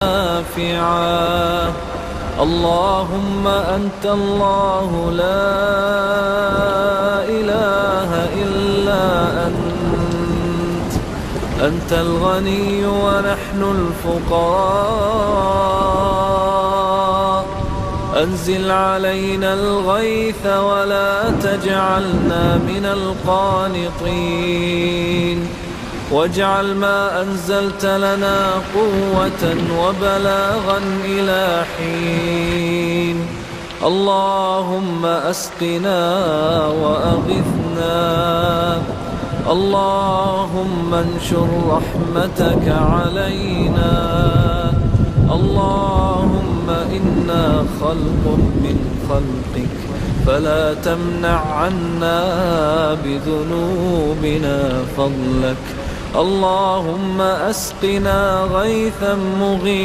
نافعا. اللهم أنت الله لا إله إلا أنت الغني ونحن الفقراء. أنزل علينا الغيث ولا تجعلنا من القانطين، واجعل ما أنزلت لنا قوة وبلاغا إلى حين. اللهم أسقنا وأغثنا، اللهم انشر رحمتك علينا. اللهم إنا خلق من خلقك فلا تمنع عنا بذنوبنا فضلك. اللهم أسقنا غيثا مغيثا